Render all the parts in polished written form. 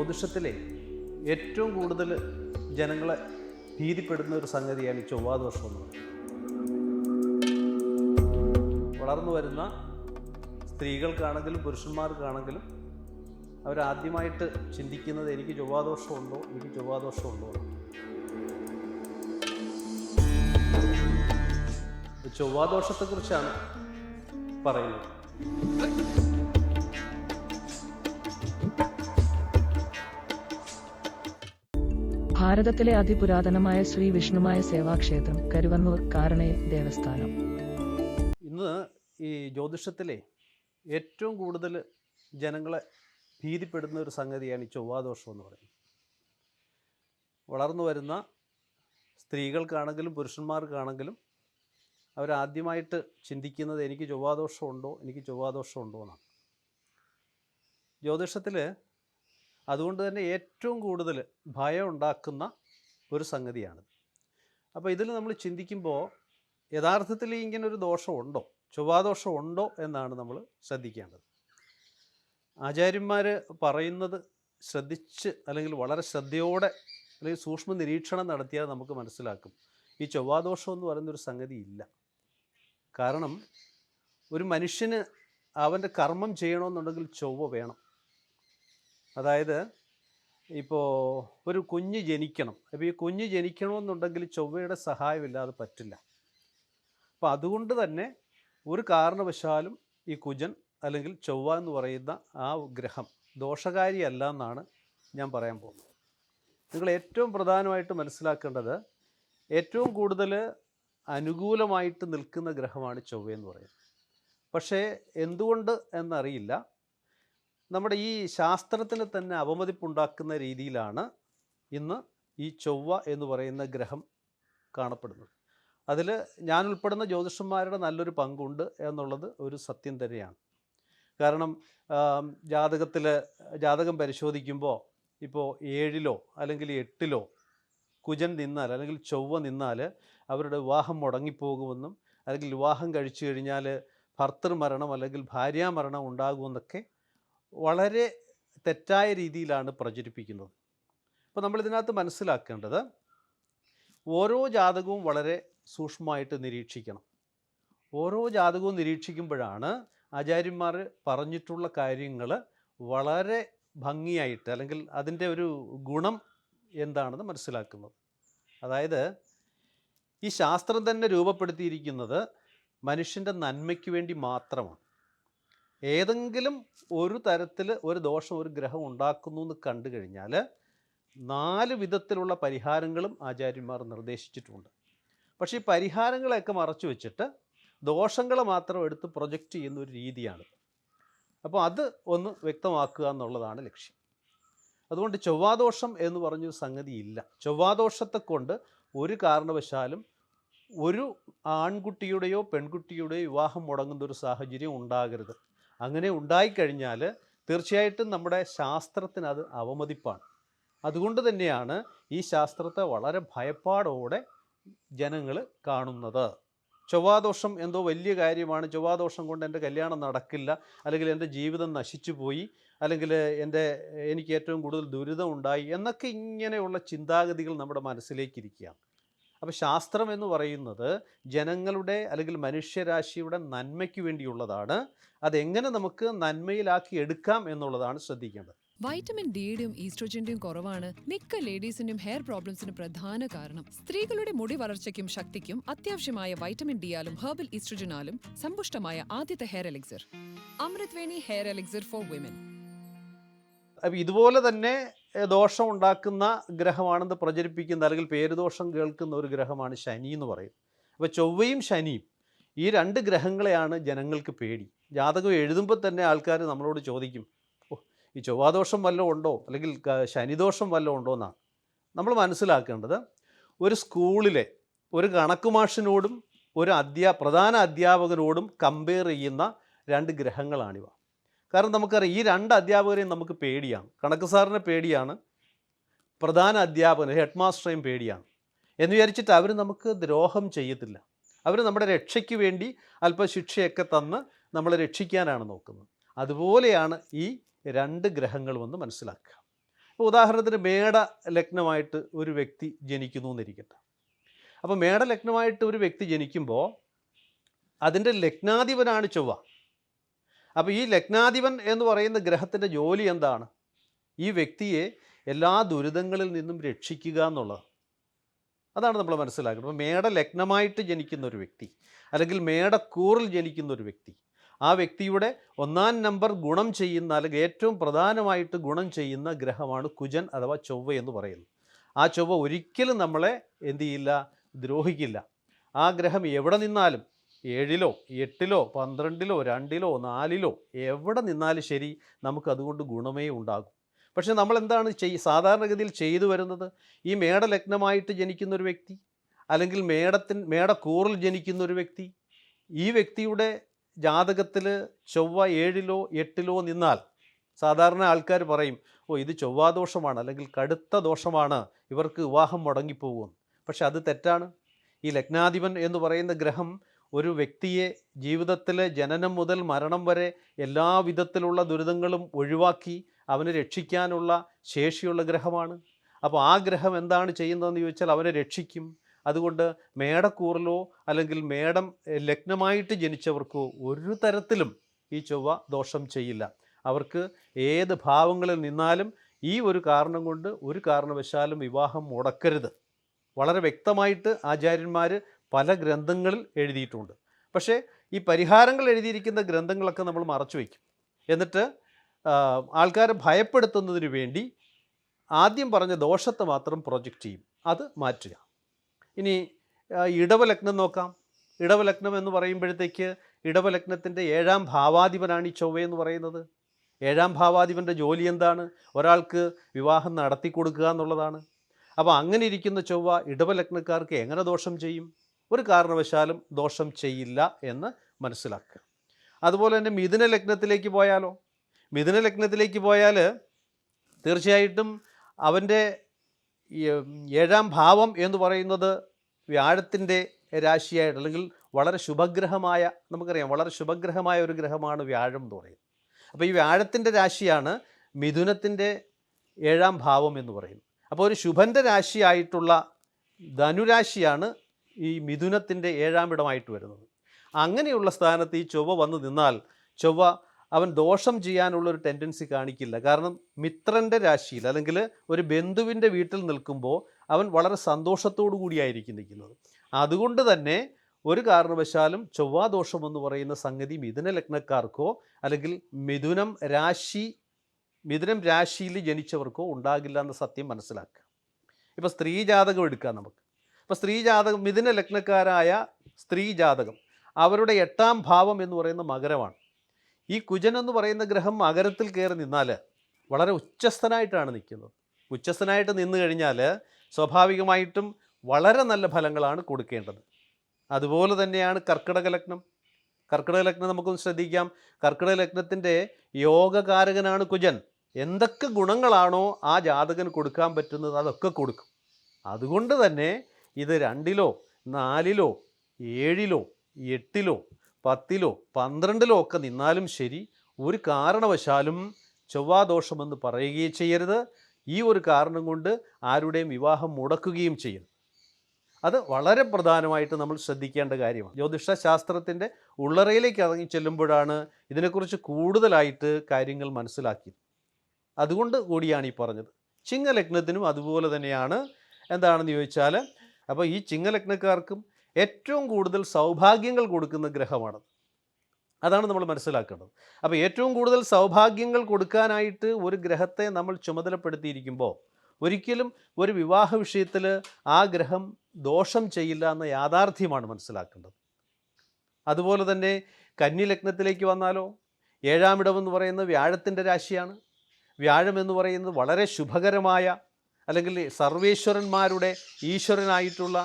ജ്യോതിഷത്തിലെ ഏറ്റവും കൂടുതൽ ജനങ്ങളെ ഭീതിപ്പെടുന്ന ഒരു സംഗതിയാണ് ഈ ചൊവ്വാദോഷം എന്ന് പറയുന്നത്. വളർന്നു വരുന്ന സ്ത്രീകൾക്കാണെങ്കിലും പുരുഷന്മാർക്കാണെങ്കിലും അവരാദ്യമായിട്ട് ചിന്തിക്കുന്നത് എനിക്ക് ചൊവ്വാദോഷമുണ്ടോ, എനിക്ക് ചൊവ്വാദോഷമുണ്ടോ എന്ന്. ചൊവ്വാദോഷത്തെക്കുറിച്ചാണ് പറയുന്നത്. ഭാരതത്തിലെ അതിപുരാതനമായ ശ്രീ വിഷ്ണുമായ സേവാക്ഷേത്രം കരുവന്നൂർ കാരണയിൽ ദേവസ്ഥാനം. ഇന്ന് ഈ ജ്യോതിഷത്തിലെ ഏറ്റവും കൂടുതൽ ജനങ്ങളെ ഭീതിപ്പെടുന്ന ഒരു സംഗതിയാണ് ഈ ചൊവ്വാദോഷം എന്ന് പറയുന്നത്. വളർന്നു വരുന്ന സ്ത്രീകൾക്കാണെങ്കിലും പുരുഷന്മാർക്കാണെങ്കിലും അവരാദ്യമായിട്ട് ചിന്തിക്കുന്നത് എനിക്ക് ചൊവ്വാദോഷമുണ്ടോ, എനിക്ക് ചൊവ്വാദോഷമുണ്ടോ എന്നാണ്. ജ്യോതിഷത്തിൽ അതുകൊണ്ട് തന്നെ ഏറ്റവും കൂടുതൽ ഭയം ഉണ്ടാക്കുന്ന ഒരു സംഗതിയാണ്. അപ്പോൾ ഇതിൽ നമ്മൾ ചിന്തിക്കുമ്പോൾ യഥാർത്ഥത്തിൽ ഇങ്ങനെ ഒരു ദോഷമുണ്ടോ, ചൊവ്വാദോഷം ഉണ്ടോ എന്നാണ് നമ്മൾ ശ്രദ്ധിക്കേണ്ടത്. ആചാര്യന്മാർ പറയുന്നത് ശ്രദ്ധിച്ച് അല്ലെങ്കിൽ വളരെ ശ്രദ്ധയോടെ അല്ലെങ്കിൽ സൂക്ഷ്മ നിരീക്ഷണം നടത്തിയാൽ നമുക്ക് മനസ്സിലാക്കും ഈ ചൊവ്വാദോഷം എന്ന് പറയുന്നൊരു സംഗതി ഇല്ല. കാരണം ഒരു മനുഷ്യന് അവൻ്റെ കർമ്മം ചെയ്യണമെന്നുണ്ടെങ്കിൽ ചൊവ്വ വേണം. അതായത് ഇപ്പോൾ ഒരു കുഞ്ഞ് ജനിക്കണം. അപ്പോൾ ഈ കുഞ്ഞ് ജനിക്കണമെന്നുണ്ടെങ്കിൽ ചൊവ്വയുടെ സഹായമില്ലാതെ പറ്റില്ല. അപ്പോൾ അതുകൊണ്ട് തന്നെ ഒരു കാരണവശാലും ഈ കുജൻ അല്ലെങ്കിൽ ചൊവ്വ എന്ന് പറയുന്ന ആ ഗ്രഹം ദോഷകാരിയല്ല എന്നാണ് ഞാൻ പറയാൻ പോകുന്നത്. നിങ്ങൾ ഏറ്റവും പ്രധാനമായിട്ട് മനസ്സിലാക്കേണ്ടത് ഏറ്റവും കൂടുതൽ അനുകൂലമായിട്ട് നിൽക്കുന്ന ഗ്രഹമാണ് ചൊവ്വ എന്ന് പറയുന്നത്. പക്ഷേ എന്തുകൊണ്ട് എന്നറിയില്ല, നമ്മുടെ ഈ ശാസ്ത്രത്തിന് തന്നെ അവമതിപ്പുണ്ടാക്കുന്ന രീതിയിലാണ് ഇന്ന് ഈ ചൊവ്വ എന്ന് പറയുന്ന ഗ്രഹം കാണപ്പെടുന്നത്. അതിൽ ഞാൻ ഉൾപ്പെടുന്ന ജ്യോതിഷന്മാരുടെ നല്ലൊരു പങ്കുണ്ട് എന്നുള്ളത് ഒരു സത്യം തന്നെയാണ്. കാരണം ജാതകം പരിശോധിക്കുമ്പോൾ ഇപ്പോൾ 7-ലോ അല്ലെങ്കിൽ 8-ലോ കുജൻ നിന്നാൽ അല്ലെങ്കിൽ ചൊവ്വ നിന്നാൽ അവരുടെ വിവാഹം മുടങ്ങിപ്പോകുമെന്നും അല്ലെങ്കിൽ വിവാഹം കഴിച്ചു കഴിഞ്ഞാൽ ഭർത്തൃമരണം അല്ലെങ്കിൽ ഭാര്യാമരണം ഉണ്ടാകുമെന്നൊക്കെ വളരെ തെറ്റായ രീതിയിലാണ് പ്രചരിപ്പിക്കുന്നത്. അപ്പോൾ നമ്മളിതിനകത്ത് മനസ്സിലാക്കേണ്ടത് ഓരോ ജാതകവും വളരെ സൂക്ഷ്മമായിട്ട് നിരീക്ഷിക്കണം. ഓരോ ജാതകവും നിരീക്ഷിക്കുമ്പോഴാണ് ആചാര്യന്മാർ പറഞ്ഞിട്ടുള്ള കാര്യങ്ങൾ വളരെ ഭംഗിയായിട്ട് അല്ലെങ്കിൽ അതിൻ്റെ ഒരു ഗുണം എന്താണെന്ന് മനസ്സിലാക്കുന്നത്. അതായത് ഈ ശാസ്ത്രം തന്നെ രൂപപ്പെടുത്തിയിരിക്കുന്നത് മനുഷ്യൻ്റെ നന്മയ്ക്ക് വേണ്ടി മാത്രമാണ്. ഏതെങ്കിലും ഒരു തരത്തിൽ ഒരു ദോഷം ഒരു ഗ്രഹം ഉണ്ടാക്കുന്നു എന്ന് കണ്ടു കഴിഞ്ഞാൽ 4 വിധത്തിലുള്ള പരിഹാരങ്ങളും ആചാര്യന്മാർ നിർദ്ദേശിച്ചിട്ടുണ്ട്. പക്ഷേ ഈ പരിഹാരങ്ങളെയൊക്കെ മറച്ചു വെച്ചിട്ട് ദോഷങ്ങളെ മാത്രം എടുത്ത് പ്രൊജക്റ്റ് ചെയ്യുന്ന ഒരു രീതിയാണ്. അപ്പോൾ അത് ഒന്ന് വ്യക്തമാക്കുക എന്നുള്ളതാണ് ലക്ഷ്യം. അതുകൊണ്ട് ചൊവ്വാദോഷം എന്ന് പറഞ്ഞൊരു സംഗതി ഇല്ല. ചൊവ്വാദോഷത്തെ കൊണ്ട് ഒരു കാരണവശാലും ഒരു ആൺകുട്ടിയുടെയോ പെൺകുട്ടിയുടെയോ വിവാഹം മുടങ്ങുന്ന ഒരു സാഹചര്യം ഉണ്ടാകരുത്. അങ്ങനെ ഉണ്ടായിക്കഴിഞ്ഞാൽ തീർച്ചയായിട്ടും നമ്മുടെ ശാസ്ത്രത്തിന് അത് അവമതിപ്പാണ്. അതുകൊണ്ട് തന്നെയാണ് ഈ ശാസ്ത്രത്തെ വളരെ ഭയപ്പാടോടെ ജനങ്ങൾ കാണുന്നത്. ചൊവ്വാദോഷം എന്തോ വലിയ കാര്യമാണ്, ചൊവ്വാദോഷം കൊണ്ട് എൻ്റെ കല്യാണം നടക്കില്ല, അല്ലെങ്കിൽ എൻ്റെ ജീവിതം നശിച്ചു പോയി, അല്ലെങ്കിൽ എനിക്ക് ഏറ്റവും കൂടുതൽ ദുരിതം ഉണ്ടായി എന്നൊക്കെ ഇങ്ങനെയുള്ള ചിന്താഗതികൾ നമ്മുടെ മനസ്സിലേക്കിരിക്കുകയാണ്. അപ്പോൾ ശാസ്ത്രം എന്ന് പറയുന്നത് ജനങ്ങളുടെ അല്ലെങ്കിൽ മനുഷ്യരാശിയുടെ നന്മയ്ക്ക് വേണ്ടിയുള്ളതാണ്. അതെങ്ങനെ നമുക്ക് നന്മയിലാക്കി എടുക്കാം എന്നുള്ളതാണ് ശ്രദ്ധിക്കേണ്ടത്. വൈറ്റമിൻ ഡിയുടെയും ഈസ്ട്രോജന്റെയും കുറവാണ് മിക്ക ലേഡീസിന്റെയും ഹെയർ പ്രോബ്ലംസിന് പ്രധാന കാരണം. സ്ത്രീകളുടെ മുടി വളർച്ചയ്ക്കും ശക്തിക്കും അത്യാവശ്യമായ വൈറ്റമിൻ ഡിയാലും ഹെർബൽ ഈസ്ട്രോജനാലും സമ്പുഷ്ടമായ ആദ്യത്തെ hair elixir Amritveni hair elixir for women. അപ്പോൾ ഇതുപോലെ തന്നെ ദോഷം ഉണ്ടാക്കുന്ന ഗ്രഹമാണെന്ന് പ്രചരിപ്പിക്കുന്ന അല്ലെങ്കിൽ പേരുദോഷം കേൾക്കുന്ന ഒരു ഗ്രഹമാണ് ശനി എന്ന് പറയും. അപ്പോൾ ചൊവ്വയും ശനിയും ഈ 2 ഗ്രഹങ്ങളെയാണ് ജനങ്ങൾക്ക് പേടി. ജാതകം എഴുതുമ്പോൾ തന്നെ ആൾക്കാർ നമ്മളോട് ചോദിക്കും, ഈ ചൊവ്വാദോഷം വല്ലതും ഉണ്ടോ അല്ലെങ്കിൽ ശനിദോഷം വല്ലതും ഉണ്ടോ എന്നാണ്. നമ്മൾ മനസ്സിലാക്കേണ്ടത് ഒരു സ്കൂളിലെ ഒരു കണക്ക് മാഷിനോടും ഒരു പ്രധാന അധ്യാപകനോടും കമ്പയർ ചെയ്യുന്ന 2 ഗ്രഹങ്ങളാണിവ. കാരണം നമുക്കറിയാം ഈ 2 അധ്യാപകരെയും നമുക്ക് പേടിയാണ്. കണക്ക് സാറിനെ പേടിയാണ്, പ്രധാന അധ്യാപകനെ ഹെഡ് മാസ്റ്ററെയും പേടിയാണ്. എന്ന് വിചാരിച്ചിട്ട് അവർ നമുക്ക് ദ്രോഹം ചെയ്യത്തില്ല. അവർ നമ്മുടെ രക്ഷയ്ക്ക് വേണ്ടി അല്പ ശിക്ഷയൊക്കെ തന്ന് നമ്മളെ രക്ഷിക്കാനാണ് നോക്കുന്നത്. അതുപോലെയാണ് ഈ 2 ഗ്രഹങ്ങളുമെന്ന് മനസ്സിലാക്കുക. ഇപ്പോൾ ഉദാഹരണത്തിന് മേട ലഗ്നമായിട്ട് ഒരു വ്യക്തി ജനിക്കുന്നു എന്നിരിക്കട്ടെ. അപ്പോൾ മേട ലഗ്നമായിട്ട് ഒരു വ്യക്തി ജനിക്കുമ്പോൾ അതിൻ്റെ ലഗ്നാധിപനാണ് ചൊവ്വ. അപ്പോൾ ഈ ലഗ്നാധിപൻ എന്ന് പറയുന്ന ഗ്രഹത്തിൻ്റെ ജോലി എന്താണ്? ഈ വ്യക്തിയെ എല്ലാ ദുരിതങ്ങളിൽ നിന്നും രക്ഷിക്കുക എന്നുള്ളത്. അതാണ് നമ്മൾ മനസ്സിലാക്കുന്നത്. അപ്പോൾ മേട ലഗ്നമായിട്ട് ജനിക്കുന്ന ഒരു വ്യക്തി അല്ലെങ്കിൽ മേടക്കൂറിൽ ജനിക്കുന്ന ഒരു വ്യക്തി, ആ വ്യക്തിയുടെ 1-ാം നമ്പർ ഗുണം ചെയ്യുന്ന അല്ലെങ്കിൽ ഏറ്റവും പ്രധാനമായിട്ട് ഗുണം ചെയ്യുന്ന ഗ്രഹമാണ് കുജൻ അഥവാ ചൊവ്വ എന്ന് പറയുന്നത്. ആ ചൊവ്വ ഒരിക്കലും നമ്മളെ എന്ത് ചെയ്യില്ല, ദ്രോഹിക്കില്ല. ആ ഗ്രഹം എവിടെ നിന്നാലും 7-ലോ 8-ലോ 12-ലോ 2-ലോ 4-ലോ എവിടെ നിന്നാലും ശരി, നമുക്കതുകൊണ്ട് ഗുണമേ ഉണ്ടാകും. പക്ഷേ നമ്മൾ എന്താണ് സാധാരണഗതിയിൽ ചെയ്തു വരുന്നത്? ഈ മേടലഗ്നമായിട്ട് ജനിക്കുന്ന ഒരു വ്യക്തി അല്ലെങ്കിൽ മേടക്കൂറിൽ ജനിക്കുന്ന ഒരു വ്യക്തി, ഈ വ്യക്തിയുടെ ജാതകത്തിൽ ചൊവ്വ 7-ലോ 8-ലോ നിന്നാൽ സാധാരണ ആൾക്കാർ പറയും, ഓ ഇത് ചൊവ്വാദോഷമാണ് അല്ലെങ്കിൽ കടുത്ത ദോഷമാണ്, ഇവർക്ക് വിവാഹം മുടങ്ങിപ്പോകും. പക്ഷെ അത് തെറ്റാണ്. ഈ ലഗ്നാധിപൻ എന്ന് പറയുന്ന ഗ്രഹം ഒരു വ്യക്തിയെ ജീവിതത്തിലെ ജനനം മുതൽ മരണം വരെ എല്ലാ വിധത്തിലുള്ള ദുരിതങ്ങളും ഒഴിവാക്കി അവനെ രക്ഷിക്കാനുള്ള ശേഷിയുള്ള ഗ്രഹമാണ്. അപ്പോൾ ആ ഗ്രഹം എന്താണ് ചെയ്യുന്നതെന്ന് ചോദിച്ചാൽ അവനെ രക്ഷിക്കും. അതുകൊണ്ട് മേടക്കൂറിലോ അല്ലെങ്കിൽ മേടം ലഗ്നമായിട്ട് ജനിച്ചവർക്കോ ഒരു തരത്തിലും ഈ ചൊവ്വ ദോഷം ചെയ്യില്ല. അവർക്ക് ഏത് ഭാവങ്ങളിൽ നിന്നാലും ഈ ഒരു കാരണം കൊണ്ട് ഒരു കാരണവശാലും വിവാഹം മുടക്കരുത്. വളരെ വ്യക്തമായിട്ട് ആചാര്യന്മാർ പല ഗ്രന്ഥങ്ങളിൽ എഴുതിയിട്ടുണ്ട്. പക്ഷേ ഈ പരിഹാരങ്ങൾ എഴുതിയിരിക്കുന്ന ഗ്രന്ഥങ്ങളൊക്കെ നമ്മൾ മറച്ചു വയ്ക്കും. എന്നിട്ട് ആൾക്കാരെ ഭയപ്പെടുത്തുന്നതിന് വേണ്ടി ആദ്യം പറഞ്ഞ ദോഷത്തെ മാത്രം പ്രൊജക്റ്റ് ചെയ്യും. അത് മാറ്റുക. ഇനി ഇടവലഗ്നം നോക്കാം. ഇടവലഗ്നം എന്ന് പറയുമ്പോഴത്തേക്ക് ഇടവലഗ്നത്തിൻ്റെ 7-ാം ഭാവാധിപനാണ് ഈ ചൊവ്വ എന്ന് പറയുന്നത്. 7-ാം ഭാവാധിപൻ്റെ ജോലി എന്താണ്? ഒരാൾക്ക് വിവാഹം നടത്തി കൊടുക്കുക എന്നുള്ളതാണ്. അപ്പോൾ അങ്ങനെ ഇരിക്കുന്ന ചൊവ്വ ഇടവലഗ്നക്കാർക്ക് എങ്ങനെ ദോഷം ചെയ്യും? ഒരു കാരണവശാലും ദോഷം ചെയ്യില്ല എന്ന് മനസ്സിലാക്കുക. അതുപോലെ തന്നെ മിഥുന ലഗ്നത്തിലേക്ക് പോയാലോ? മിഥുന ലഗ്നത്തിലേക്ക് പോയാൽ തീർച്ചയായിട്ടും അവൻ്റെ 7-ാം ഭാവം എന്ന് പറയുന്നത് വ്യാഴത്തിൻ്റെ രാശിയായിട്ട് അല്ലെങ്കിൽ വളരെ ശുഭഗ്രഹമായ, നമുക്കറിയാം വളരെ ശുഭഗ്രഹമായ ഒരു ഗ്രഹമാണ് വ്യാഴം എന്ന് പറയുന്നത്. അപ്പോൾ ഈ വ്യാഴത്തിൻ്റെ രാശിയാണ് മിഥുനത്തിൻ്റെ 7-ാം ഭാവം എന്ന് പറയുന്നത്. അപ്പോൾ ഒരു ശുഭൻ്റെ രാശിയായിട്ടുള്ള ധനുരാശിയാണ് ഈ മിഥുനത്തിൻ്റെ 7-ാം ഇടമായിട്ട് വരുന്നത്. അങ്ങനെയുള്ള സ്ഥാനത്ത് ഈ ചൊവ്വ വന്ന് നിന്നാൽ ചൊവ്വ അവൻ ദോഷം ചെയ്യാനുള്ളൊരു ടെൻഡൻസി കാണിക്കില്ല. കാരണം മിത്രൻ്റെ രാശിയിൽ അല്ലെങ്കിൽ ഒരു ബന്ധുവിൻ്റെ വീട്ടിൽ നിൽക്കുമ്പോൾ അവൻ വളരെ സന്തോഷത്തോടു കൂടിയായിരിക്കും നിൽക്കുന്നത്. അതുകൊണ്ട് തന്നെ ഒരു കാരണവശാലും ചൊവ്വാദോഷം എന്ന് പറയുന്ന സംഗതി മിഥുന ലഗ്നക്കാർക്കോ അല്ലെങ്കിൽ മിഥുനം രാശിയിൽ ജനിച്ചവർക്കോ ഉണ്ടാകില്ല എന്ന സത്യം മനസ്സിലാക്കുക. ഇപ്പോൾ സ്ത്രീ ജാതകം എടുക്കാം നമുക്ക്. ഇപ്പോൾ സ്ത്രീ ജാതകം, മിഥുന ലഗ്നക്കാരായ സ്ത്രീ ജാതകം, അവരുടെ 8-ാം ഭാവം എന്ന് പറയുന്ന മകരമാണ്. ഈ കുജൻ എന്ന് പറയുന്ന ഗ്രഹം മകരത്തിൽ കയറി നിന്നാൽ വളരെ ഉച്ചസ്ഥനായിട്ടാണ് നിൽക്കുന്നത്. ഉച്ചസ്ഥനായിട്ട് നിന്ന് കഴിഞ്ഞാൽ സ്വാഭാവികമായിട്ടും വളരെ നല്ല ഫലങ്ങളാണ് കൊടുക്കേണ്ടത്. അതുപോലെ തന്നെയാണ് കർക്കിടക ലഗ്നം. കർക്കിടക ലഗ്നം നമുക്കൊന്ന് ശ്രദ്ധിക്കാം. കർക്കിടക ലഗ്നത്തിൻ്റെ യോഗകാരകനാണ് കുജൻ. എന്തൊക്കെ ഗുണങ്ങളാണോ ആ ജാതകന് കൊടുക്കാൻ പറ്റുന്നത് അതൊക്കെ കൊടുക്കും. അതുകൊണ്ട് തന്നെ ഇത് 2-ലോ 4-ലോ 7-ലോ 8-ലോ 10-ലോ 12-ലോ ഒക്കെ നിന്നാലും ശരി, ഒരു കാരണവശാലും ചൊവ്വാദോഷമെന്ന് പറയുകയും ചെയ്യരുത്. ഈ ഒരു കാരണം കൊണ്ട് ആരുടെയും വിവാഹം മുടക്കുകയും ചെയ്യരുത്. അത് വളരെ പ്രധാനമായിട്ട് നമ്മൾ ശ്രദ്ധിക്കേണ്ട കാര്യമാണ്. ജ്യോതിഷശാസ്ത്രത്തിൻ്റെ ഉള്ളറയിലേക്ക് ഇറങ്ങി ചെല്ലുമ്പോഴാണ് ഇതിനെക്കുറിച്ച് കൂടുതലായിട്ട് കാര്യങ്ങൾ മനസ്സിലാക്കിയത്. അതുകൊണ്ട് കൂടിയാണ് ഈ പറഞ്ഞത്. ചിങ്ങലഗ്നത്തിനും അതുപോലെ തന്നെയാണ്. എന്താണെന്ന് ചോദിച്ചാൽ, അപ്പോൾ ഈ ചിങ്ങലഗ്നക്കാർക്കും ഏറ്റവും കൂടുതൽ സൗഭാഗ്യങ്ങൾ കൊടുക്കുന്ന ഗ്രഹമാണ്. അതാണ് നമ്മൾ മനസ്സിലാക്കേണ്ടത്. അപ്പോൾ ഏറ്റവും കൂടുതൽ സൗഭാഗ്യങ്ങൾ കൊടുക്കാനായിട്ട് ഒരു ഗ്രഹത്തെ നമ്മൾ ചുമതലപ്പെടുത്തിയിരിക്കുമ്പോൾ ഒരിക്കലും ഒരു വിവാഹ വിഷയത്തിൽ ആ ഗ്രഹം ദോഷം ചെയ്യില്ല എന്ന യാഥാർത്ഥ്യമാണ് മനസ്സിലാക്കേണ്ടത്. അതുപോലെ തന്നെ കന്നി ലഗ്നത്തിലേക്ക് വന്നാലോ, 7-ാം ഇടമെന്ന് പറയുന്നത് വ്യാഴത്തിൻ്റെ രാശിയാണ്. വ്യാഴം എന്ന് പറയുന്നത് വളരെ ശുഭകരമായ അല്ലെങ്കിൽ സർവേശ്വരന്മാരുടെ ഈശ്വരനായിട്ടുള്ള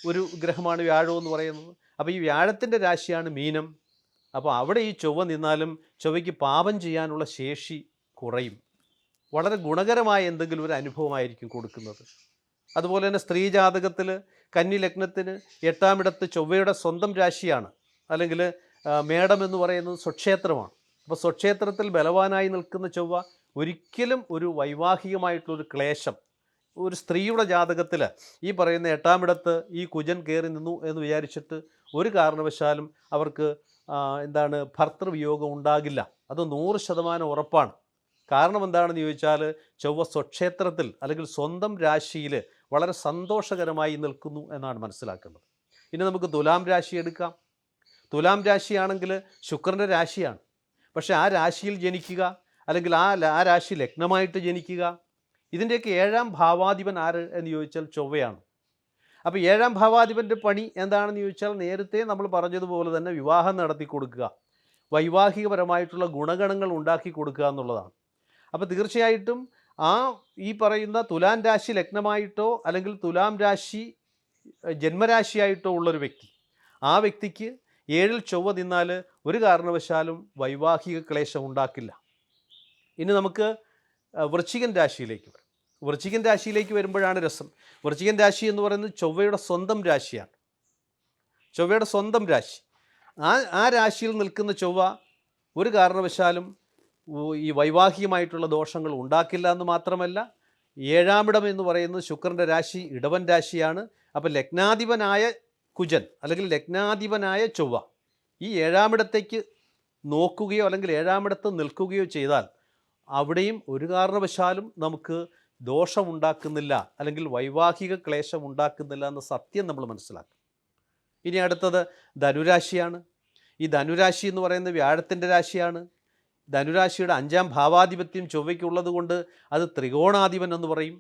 ഒരു ഗ്രഹമാണ് വ്യാഴം എന്ന് പറയുന്നത്. അപ്പോൾ ഈ വ്യാഴത്തിൻ്റെ രാശിയാണ് മീനം. അപ്പോൾ അവിടെ ഈ ചൊവ്വ നിന്നാലും ചൊവ്വയ്ക്ക് പാപം ചെയ്യാനുള്ള ശേഷി കുറയും. വളരെ ഗുണകരമായ എന്തെങ്കിലും ഒരു അനുഭവമായിരിക്കും കൊടുക്കുന്നത്. അതുപോലെ തന്നെ സ്ത്രീ ജാതകത്തിൽ കന്നി ലഗ്നത്തിന് 8-ാം ഇടത്ത് ചൊവ്വയുടെ സ്വന്തം രാശിയാണ്, അല്ലെങ്കിൽ മേടം എന്ന് പറയുന്നത് സ്വക്ഷേത്രമാണ്. അപ്പോൾ സ്വക്ഷേത്രത്തിൽ ബലവാനായി നിൽക്കുന്ന ചൊവ്വ ഒരിക്കലും ഒരു വൈവാഹികമായിട്ടുള്ളൊരു ക്ലേശം ഒരു സ്ത്രീയുടെ ജാതകത്തിൽ ഈ പറയുന്ന 8-ാമിടത്ത് ഈ കുജൻ കയറി നിന്നു എന്ന് വിചാരിച്ചിട്ട് ഒരു കാരണവശാലും അവർക്ക് ഭർത്തൃവിയോഗം ഉണ്ടാകില്ല. അത് 100% ഉറപ്പാണ്. കാരണം എന്താണെന്ന് ചോദിച്ചാൽ ചൊവ്വ സ്വക്ഷേത്രത്തിൽ അല്ലെങ്കിൽ സ്വന്തം രാശിയിൽ വളരെ സന്തോഷകരമായി നിൽക്കുന്നു എന്നാണ് മനസ്സിലാക്കുന്നത്. ഇനി നമുക്ക് തുലാം രാശി എടുക്കാം. തുലാം രാശിയാണെങ്കിൽ ശുക്രൻ്റെ രാശിയാണ്. പക്ഷേ ആ രാശിയിൽ ജനിക്കുക അല്ലെങ്കിൽ ആ രാശി ലഗ്നമായിട്ട് ജനിക്കുക, ഇതിൻ്റെയൊക്കെ 7-ാം ഭാവാധിപൻ ആര് എന്ന് ചോദിച്ചാൽ ചൊവ്വയാണ്. അപ്പോൾ 7-ാം ഭാവാധിപൻ്റെ പണി എന്താണെന്ന് ചോദിച്ചാൽ നേരത്തെ നമ്മൾ പറഞ്ഞതുപോലെ തന്നെ വിവാഹം നടത്തി കൊടുക്കുക, വൈവാഹികപരമായിട്ടുള്ള ഗുണഗണങ്ങൾ ഉണ്ടാക്കി കൊടുക്കുക എന്നുള്ളതാണ്. അപ്പോൾ തീർച്ചയായിട്ടും ഈ പറയുന്ന തുലാം രാശി ലഗ്നമായിട്ടോ അല്ലെങ്കിൽ തുലാം രാശി ജന്മരാശിയായിട്ടോ ഉള്ളൊരു വ്യക്തി, ആ വ്യക്തിക്ക് 7-ൽ ചൊവ്വ നിന്നാൽ ഒരു കാരണവശാലും വൈവാഹിക ക്ലേശം ഉണ്ടാക്കില്ല. ഇനി നമുക്ക് വൃശ്ചികൻ രാശിയിലേക്ക് വരാം. വൃശ്ചികൻ രാശിയിലേക്ക് വരുമ്പോഴാണ് രസം. വൃശ്ചികൻ രാശി എന്ന് പറയുന്നത് ചൊവ്വയുടെ സ്വന്തം രാശിയാണ്. ചൊവ്വയുടെ സ്വന്തം രാശി. ആ രാശിയിൽ നിൽക്കുന്ന ചൊവ്വ ഒരു കാരണവശാലും ഈ വൈവാഹികമായിട്ടുള്ള ദോഷങ്ങൾ ഉണ്ടാക്കില്ല എന്ന് മാത്രമല്ല, 7-ാമിടം എന്ന് പറയുന്നത് ശുക്രൻ്റെ രാശി ഇടവൻ രാശിയാണ്. അപ്പോൾ ലഗ്നാധിപനായ കുജൻ അല്ലെങ്കിൽ ലഗ്നാധിപനായ ചൊവ്വ ഈ 7-ാമിടത്തേക്ക് നോക്കുകയോ അല്ലെങ്കിൽ 7-ാമിടത്ത് നിൽക്കുകയോ ചെയ്താൽ അവിടെയും ഒരു കാരണവശാലും നമുക്ക് ദോഷമുണ്ടാക്കുന്നില്ല അല്ലെങ്കിൽ വൈവാഹിക ക്ലേശം ഉണ്ടാക്കുന്നില്ല എന്ന സത്യം നമ്മൾ മനസ്സിലാക്കും. ഇനി അടുത്തത് ധനുരാശിയാണ്. ഈ ധനുരാശി എന്ന് പറയുന്നത് വ്യാഴത്തിൻ്റെ രാശിയാണ്. ധനുരാശിയുടെ 5-ാം ഭാവാധിപത്യം ചൊവ്വയ്ക്കുള്ളത് കൊണ്ട് അത് ത്രികോണാധിപൻ എന്ന് പറയും.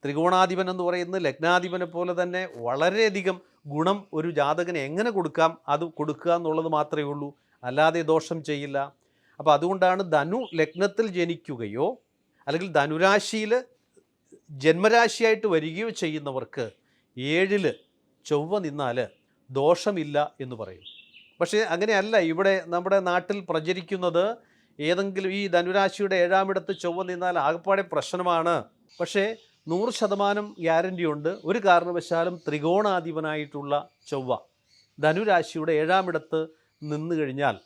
ത്രികോണാധിപൻ എന്ന് പറയുന്നത് ലഗ്നാധിപനെ പോലെ തന്നെ വളരെയധികം ഗുണം ഒരു ജാതകന് എങ്ങനെ കൊടുക്കാം അത് കൊടുക്കുക എന്നുള്ളത് മാത്രമേ ഉള്ളൂ, അല്ലാതെ ദോഷം ചെയ്യില്ല. അപ്പോൾ അതുകൊണ്ടാണ് ധനു ലഗ്നത്തിൽ ജനിക്കുകയോ അല്ലെങ്കിൽ ധനുരാശിയിൽ ജന്മരാശിയായിട്ട് വരികയോ ചെയ്യുന്നവർക്ക് 7-ൽ ചൊവ്വ നിന്നാൽ ദോഷമില്ല എന്ന് പറയും. പക്ഷേ അങ്ങനെയല്ല ഇവിടെ നമ്മുടെ നാട്ടിൽ പ്രചരിക്കുന്നത്. ഏതെങ്കിലും ഈ ധനുരാശിയുടെ 7-ാമിടത്ത് ചൊവ്വ നിന്നാൽ ആകപ്പാടെ പ്രശ്നമാണ്. പക്ഷേ 100% ഗ്യാരൻ്റി ഉണ്ട്. ഒരു കാരണവശാലും ത്രികോണാധിപനായിട്ടുള്ള ചൊവ്വ ധനുരാശിയുടെ 7-ാമിടത്ത് നിന്ന് കഴിഞ്ഞാൽ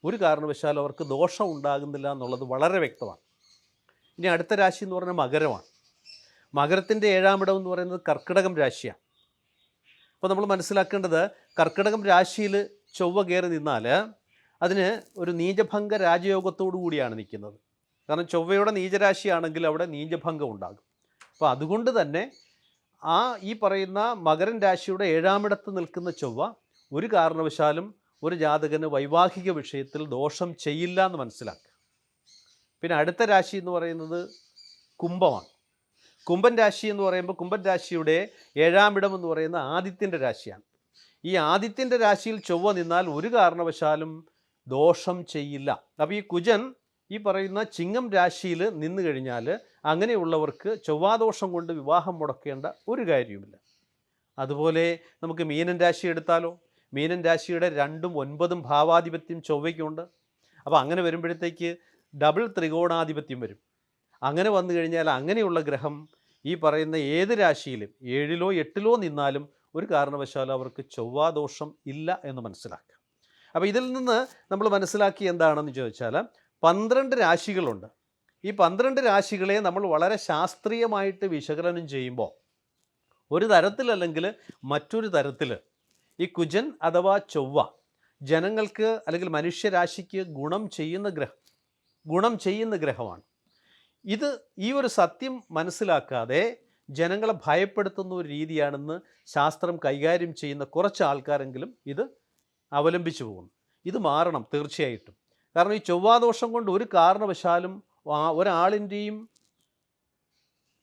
ഒരു കാരണവശാലും അവർക്ക് ദോഷം ഉണ്ടാകുന്നില്ല എന്നുള്ളത് വളരെ വ്യക്തമാണ്. ഇനി അടുത്ത രാശി എന്ന് പറഞ്ഞാൽ മകരമാണ്. മകരത്തിൻ്റെ 7-ാമിടം എന്ന് പറയുന്നത് കർക്കിടകം രാശിയാണ്. അപ്പോൾ നമ്മൾ മനസ്സിലാക്കേണ്ടത് കർക്കിടകം രാശിയിൽ ചൊവ്വ കയറി നിന്നാൽ അതിന് ഒരു നീചഭംഗ രാജയോഗത്തോടു കൂടിയാണ് നിൽക്കുന്നത്. കാരണം ചൊവ്വയുടെ നീചരാശിയാണെങ്കിൽ അവിടെ നീചഭംഗം ഉണ്ടാകും. അപ്പോൾ അതുകൊണ്ട് തന്നെ ഈ പറയുന്ന മകരൻ രാശിയുടെ 7-ാമിടത്ത് നിൽക്കുന്ന ചൊവ്വ ഒരു കാരണവശാലും ഒരു ജാതകന് വൈവാഹിക വിഷയത്തിൽ ദോഷം ചെയ്യില്ല എന്ന് മനസ്സിലാക്കുക. പിന്നെ അടുത്ത രാശി എന്ന് പറയുന്നത് കുംഭമാണ്. കുംഭൻ രാശി എന്ന് പറയുമ്പോൾ കുംഭൻ രാശിയുടെ 7-ാമിടം എന്ന് പറയുന്ന ആദിത്യൻ്റെ രാശിയാണ്. ഈ ആദിത്യൻ്റെ രാശിയിൽ ചൊവ്വ നിന്നാൽ ഒരു കാരണവശാലും ദോഷം ചെയ്യില്ല. അപ്പോൾ ഈ കുജൻ ഈ പറയുന്ന ചിങ്ങം രാശിയിൽ നിന്ന് കഴിഞ്ഞാൽ അങ്ങനെയുള്ളവർക്ക് ചൊവ്വാദോഷം കൊണ്ട് വിവാഹം മുടക്കേണ്ട ഒരു കാര്യവുമില്ല. അതുപോലെ നമുക്ക് മീനൻ രാശി എടുത്താലോ. മീനൻ രാശിയുടെ 2-ഉം 9-ഉം ഭാവാധിപത്യം ചൊവ്വയ്ക്കുണ്ട്. അപ്പോൾ അങ്ങനെ വരുമ്പോഴത്തേക്ക് ഡബിൾ ത്രികോണാധിപത്യം വരും. അങ്ങനെ വന്നു കഴിഞ്ഞാൽ അങ്ങനെയുള്ള ഗ്രഹം ഈ പറയുന്ന ഏത് രാശിയിലും 7-ലോ 8-ലോ നിന്നാലും ഒരു കാരണവശാലും അവർക്ക് ചൊവ്വാദോഷം ഇല്ല എന്ന് മനസ്സിലാക്കുക. അപ്പോൾ ഇതിൽ നിന്ന് നമ്മൾ മനസ്സിലാക്കി എന്താണെന്ന് ചോദിച്ചാൽ 12 രാശികളുണ്ട്. ഈ 12 രാശികളെ നമ്മൾ വളരെ ശാസ്ത്രീയമായിട്ട് വിശകലനം ചെയ്യുമ്പോൾ ഒരു തരത്തിലല്ലെങ്കിൽ മറ്റൊരു തരത്തിൽ ഈ കുജൻ അഥവാ ചൊവ്വ ജനങ്ങൾക്ക് അല്ലെങ്കിൽ മനുഷ്യരാശിക്ക് ഗുണം ചെയ്യുന്ന ഗ്രഹമാണ്. ഈ ഒരു സത്യം മനസ്സിലാക്കാതെ ജനങ്ങളെ ഭയപ്പെടുത്തുന്ന ഒരു രീതിയാണെന്ന് ശാസ്ത്രം കൈകാര്യം ചെയ്യുന്ന കുറച്ച് ആൾക്കാരെങ്കിലും ഇത് അവലംബിച്ചു പോകുന്നു. ഇത് മാറണം തീർച്ചയായിട്ടും. കാരണം ഈ ചൊവ്വാദോഷം കൊണ്ട് ഒരു കാരണവശാലും ഒരാളിൻ്റെയും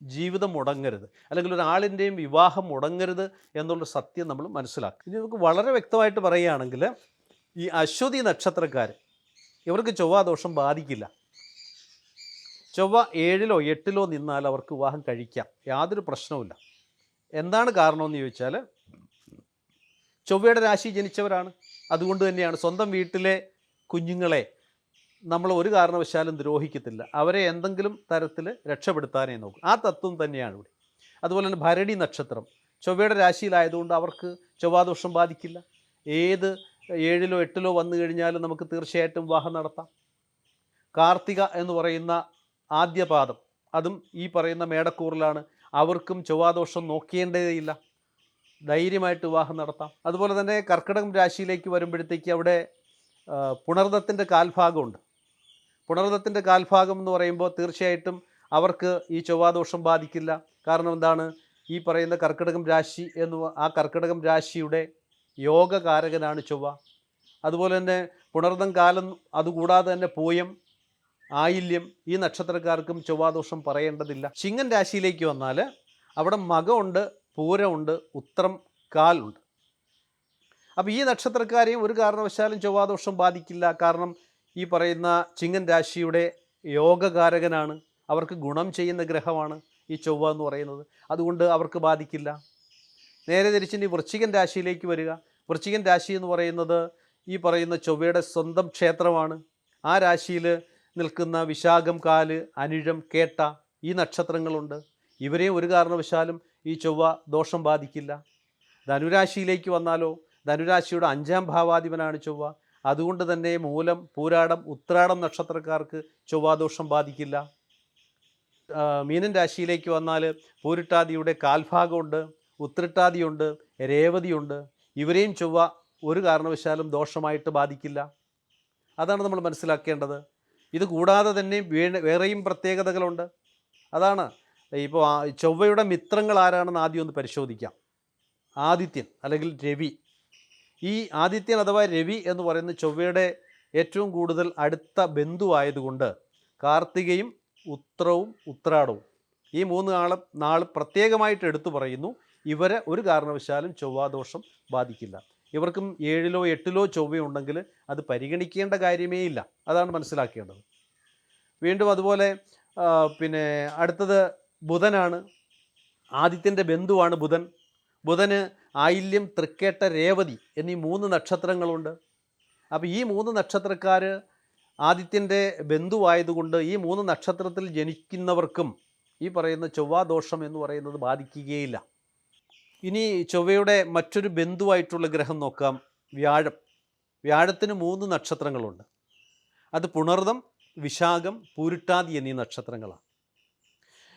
ജീവിതം മുടങ്ങരുത് അല്ലെങ്കിൽ ഒരാളിൻ്റെയും വിവാഹം മുടങ്ങരുത് എന്നുള്ള സത്യം നമ്മൾ മനസ്സിലാക്കും. ഇനി നമുക്ക് വളരെ വ്യക്തമായിട്ട് പറയുകയാണെങ്കിൽ ഈ അശ്വതി നക്ഷത്രക്കാർ ഇവർക്ക് ചൊവ്വാദോഷം ബാധിക്കില്ല. ചൊവ്വ 7-ലോ 8-ലോ നിന്നാൽ അവർക്ക് വിവാഹം കഴിക്കാം, യാതൊരു പ്രശ്നവുമില്ല. എന്താണ് കാരണമെന്ന് ചോദിച്ചാൽ ചൊവ്വയുടെ രാശി ജനിച്ചവരാണ്. അതുകൊണ്ട് തന്നെയാണ് സ്വന്തം വീട്ടിലെ കുഞ്ഞുങ്ങളെ നമ്മൾ ഒരു കാരണവശാലും ദ്രോഹിക്കത്തില്ല. അവരെ എന്തെങ്കിലും തരത്തിൽ രക്ഷപ്പെടുത്താനേ നോക്കും. ആ തത്വം തന്നെയാണ് ഇവിടെ. അതുപോലെ തന്നെ ഭരണി നക്ഷത്രം ചൊവ്വയുടെ രാശിയിലായതുകൊണ്ട് അവർക്ക് ചൊവ്വാദോഷം ബാധിക്കില്ല. ഏത് 7-ലോ 8-ലോ വന്നു കഴിഞ്ഞാലും നമുക്ക് തീർച്ചയായിട്ടും വിവാഹം നടത്താം. കാർത്തിക എന്ന് പറയുന്ന ആദ്യ പാദം, അതും ഈ പറയുന്ന മേടക്കൂറിലാണ്. അവർക്കും ചൊവ്വാദോഷം നോക്കേണ്ടതേയില്ല, ധൈര്യമായിട്ട് വിവാഹം നടത്താം. അതുപോലെ തന്നെ കർക്കിടകം രാശിയിലേക്ക് വരുമ്പോഴത്തേക്ക് അവിടെ പുണർദത്തിൻ്റെ കാൽഭാഗമുണ്ട്. പുണർദത്തിൻ്റെ കാൽഭാഗം എന്ന് പറയുമ്പോൾ തീർച്ചയായിട്ടും അവർക്ക് ഈ ചൊവ്വാദോഷം ബാധിക്കില്ല. കാരണം എന്താണ്, ഈ പറയുന്ന കർക്കിടകം രാശി ആ കർക്കിടകം രാശിയുടെ യോഗകാരകനാണ് ചൊവ്വ. അതുപോലെ തന്നെ പുണർദം കാലം, അതുകൂടാതെ തന്നെ പൂയം, ആയില്യം, ഈ നക്ഷത്രക്കാർക്കും ചൊവ്വാദോഷം പറയേണ്ടതില്ല. ചിങ്ങൻ രാശിയിലേക്ക് വന്നാൽ അവിടെ മകമുണ്ട്, പൂരമുണ്ട്, ഉത്രം കാലുണ്ട്. അപ്പോൾ ഈ നക്ഷത്രക്കാരെയും ഒരു കാരണവശാലും ചൊവ്വാദോഷം ബാധിക്കില്ല. കാരണം ഈ പറയുന്ന ചിങ്ങൻ രാശിയുടെ യോഗകാരകനാണ്, അവർക്ക് ഗുണം ചെയ്യുന്ന ഗ്രഹമാണ് ഈ ചൊവ്വ എന്ന് പറയുന്നത്. അതുകൊണ്ട് അവർക്ക് ബാധിക്കില്ല. നേരെ തിരിച്ചിട്ട് വൃശ്ചികൻ രാശിയിലേക്ക് വരിക. വൃശ്ചികൻ രാശി എന്ന് പറയുന്നത് ഈ പറയുന്ന ചൊവ്വയുടെ സ്വന്തം ക്ഷേത്രമാണ്. ആ രാശിയിൽ നിൽക്കുന്ന വിശാഖം, കാല്, അനിഴം, കേട്ട, ഈ നക്ഷത്രങ്ങളുണ്ട്. ഇവരെയും ഒരു കാരണവശാലും ഈ ചൊവ്വ ദോഷം ബാധിക്കില്ല. ധനുരാശിയിലേക്ക് വന്നാലോ, ധനുരാശിയുടെ 5ാം ഭാവാധിപനാണ് ചൊവ്വ. അതുകൊണ്ട് തന്നെ മൂലം, പൂരാടം, ഉത്രാടം നക്ഷത്രക്കാർക്ക് ചൊവ്വാദോഷം ബാധിക്കില്ല. മീനൻ രാശിയിലേക്ക് വന്നാൽ പൂരിട്ടാതിയുടെ കാൽഭാഗമുണ്ട്, ഉത്രട്ടാതിയുണ്ട്, രേവതിയുണ്ട്. ഇവരെയും ചൊവ്വ ഒരു കാരണവശാലും ദോഷമായിട്ട് ബാധിക്കില്ല. അതാണ് നമ്മൾ മനസ്സിലാക്കേണ്ടത്. ഇത് കൂടാതെ തന്നെ വേറെയും പ്രത്യേകതകളുണ്ട്. അതാണ് ഇപ്പോൾ ചൊവ്വയുടെ മിത്രങ്ങൾ ആരാണെന്ന് ആദ്യം ഒന്ന് പരിശോധിക്കാം. ആദിത്യൻ അല്ലെങ്കിൽ രവി. ഈ ആദിത്യൻ അഥവാ രവി എന്ന് പറയുന്ന ചൊവ്വയുടെ ഏറ്റവും കൂടുതൽ അടുത്ത ബന്ധുവായതുകൊണ്ട് കാർത്തികയും ഉത്രവും ഉത്രാടവും ഈ 3 നാൾ പ്രത്യേകമായിട്ട് എടുത്തു പറയുന്നു. ഇവരെ ഒരു കാരണവശാലും ചൊവ്വാദോഷം ബാധിക്കില്ല. ഇവർക്കും 7ലോ 8ലോ ചൊവ്വയുണ്ടെങ്കിൽ അത് പരിഗണിക്കേണ്ട കാര്യമേ ഇല്ല. അതാണ് മനസ്സിലാക്കേണ്ടത്. വീണ്ടും അതുപോലെ പിന്നെ അടുത്തത് ബുധനാണ്. ആദിത്യൻ്റെ ബന്ധുവാണ് ബുധൻ. ബുധന് ആയില്യം, തൃക്കേട്ട, രേവതി എന്നീ 3 നക്ഷത്രങ്ങളുണ്ട്. അപ്പോൾ ഈ 3 നക്ഷത്രക്കാർ ആദിത്യൻ്റെ ബന്ധുവായതുകൊണ്ട് ഈ 3 നക്ഷത്രത്തിൽ ജനിക്കുന്നവർക്കും ഈ പറയുന്ന ചൊവ്വാദോഷം എന്ന് പറയുന്നത് ബാധിക്കുകയില്ല. ഇനി ചൊവ്വയുടെ മറ്റൊരു ബന്ധുവായിട്ടുള്ള ഗ്രഹം നോക്കാം, വ്യാഴം. വ്യാഴത്തിന് 3 നക്ഷത്രങ്ങളുണ്ട്. അത് പുണർദം, വിശാഖം, പൂരിട്ടാതി എന്നീ നക്ഷത്രങ്ങളാണ്.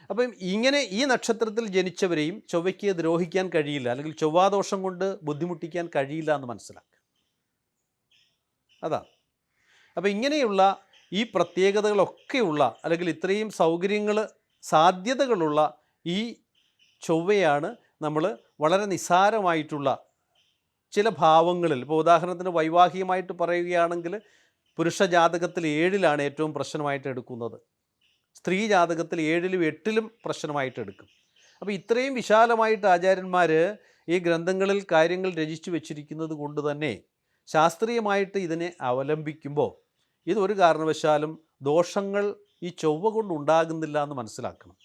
അപ്പം ഇങ്ങനെ ഈ നക്ഷത്രത്തിൽ ജനിച്ചവരെയും ചൊവ്വയ്ക്ക് ദ്രോഹിക്കാൻ കഴിയില്ല, അല്ലെങ്കിൽ ചൊവ്വാദോഷം കൊണ്ട് ബുദ്ധിമുട്ടിക്കാൻ കഴിയില്ല എന്ന് മനസ്സിലാക്കുക. അതാണ്. അപ്പം ഇങ്ങനെയുള്ള ഈ പ്രത്യേകതകളൊക്കെയുള്ള, അല്ലെങ്കിൽ ഇത്രയും സൗകര്യങ്ങൾ, സാധ്യതകളുള്ള ഈ ചൊവ്വയാണ് നമ്മൾ വളരെ നിസ്സാരമായിട്ടുള്ള ചില ഭാവങ്ങളിൽ, ഇപ്പോൾ ഉദാഹരണത്തിന് വൈവാഹികമായിട്ട് പറയുകയാണെങ്കിൽ പുരുഷ ജാതകത്തിൽ 7ലാണ് ഏറ്റവും പ്രശ്നമായിട്ട് എടുക്കുന്നത്. സ്ത്രീ ജാതകത്തിൽ 7ലും 8ലും പ്രശ്നമായിട്ട് എടുക്കും. അപ്പോൾ ഇത്രയും വിശാലമായിട്ട് ആചാര്യന്മാർ ഈ ഗ്രന്ഥങ്ങളിൽ കാര്യങ്ങൾ രചിച്ചു വെച്ചിരിക്കുന്നത് കൊണ്ട് തന്നെ ശാസ്ത്രീയമായിട്ട് ഇതിനെ അവലംബിക്കുമ്പോൾ ഇതൊരു കാരണവശാലും ദോഷങ്ങൾ ഈ ചൊവ്വ കൊണ്ട് ഉണ്ടാകുന്നില്ല എന്ന് മനസ്സിലാക്കണം.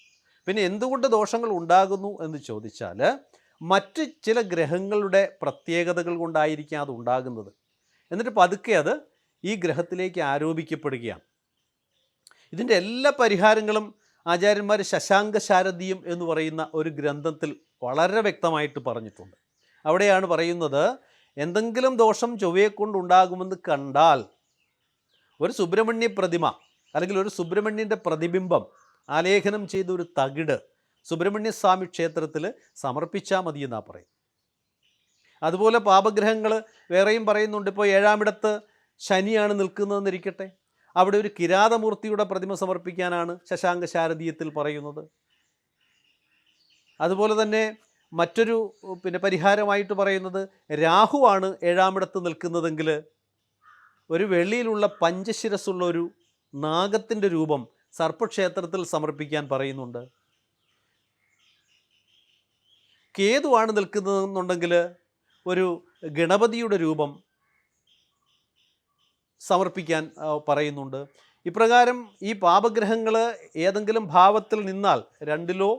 പിന്നെ എന്തുകൊണ്ട് ദോഷങ്ങൾ ഉണ്ടാകുന്നു എന്ന് ചോദിച്ചാൽ മറ്റ് ചില ഗ്രഹങ്ങളുടെ പ്രത്യേകതകൾ കൊണ്ടായിരിക്കാം അത് ഉണ്ടാകുന്നത്. എന്നിട്ട് പതുക്കെ അത് ഈ ഗ്രഹത്തിലേക്ക് ആരോപിക്കപ്പെടുകയാണ്. ഇതിൻ്റെ എല്ലാ പരിഹാരങ്ങളും ആചാര്യന്മാർ ശശാങ്ക ശാരദീയം എന്ന് പറയുന്ന ഒരു ഗ്രന്ഥത്തിൽ വളരെ വ്യക്തമായിട്ട് പറഞ്ഞിട്ടുണ്ട്. അവിടെയാണ് പറയുന്നത്, എന്തെങ്കിലും ദോഷം ചൊവ്വയെക്കൊണ്ടുണ്ടാകുമെന്ന് കണ്ടാൽ ഒരു സുബ്രഹ്മണ്യ പ്രതിമ അല്ലെങ്കിൽ ഒരു സുബ്രഹ്മണ്യൻ്റെ പ്രതിബിംബം ആലേഖനം ചെയ്ത ഒരു തകിട് സുബ്രഹ്മണ്യസ്വാമി ക്ഷേത്രത്തിൽ സമർപ്പിച്ചാൽ മതി എന്നാണ് പറയും. അതുപോലെ പാപഗ്രഹങ്ങൾ വേറെയും പറയുന്നുണ്ട്. ഇപ്പോൾ 7ാമിടത്ത് ശനിയാണ് നിൽക്കുന്നതെന്നിരിക്കട്ടെ, അവിടെ ഒരു കിരാതമൂർത്തിയുടെ പ്രതിമ സമർപ്പിക്കാനാണ് ശശാങ്ക ശാരദീയത്തിൽ പറയുന്നത്. അതുപോലെ തന്നെ മറ്റൊരു പരിഹാരമായിട്ട് പറയുന്നത്, രാഹുവാണ് 7ാമിടത്ത് നിൽക്കുന്നതെങ്കിൽ ഒരു വെള്ളിയിലുള്ള പഞ്ചശിരസ്സുള്ള ഒരു നാഗത്തിൻ്റെ രൂപം സർപ്പക്ഷേത്രത്തിൽ സമർപ്പിക്കാൻ പറയുന്നുണ്ട്. കേതുവാണ് നിൽക്കുന്നതെന്നുണ്ടെങ്കിൽ ഒരു ഗണപതിയുടെ രൂപം സമർപ്പിക്കാൻ പറയുന്നുണ്ട്. ഇപ്രകാരം ഈ പാപഗ്രഹങ്ങൾ ഏതെങ്കിലും ഭാവത്തിൽ നിന്നാൽ 2ലോ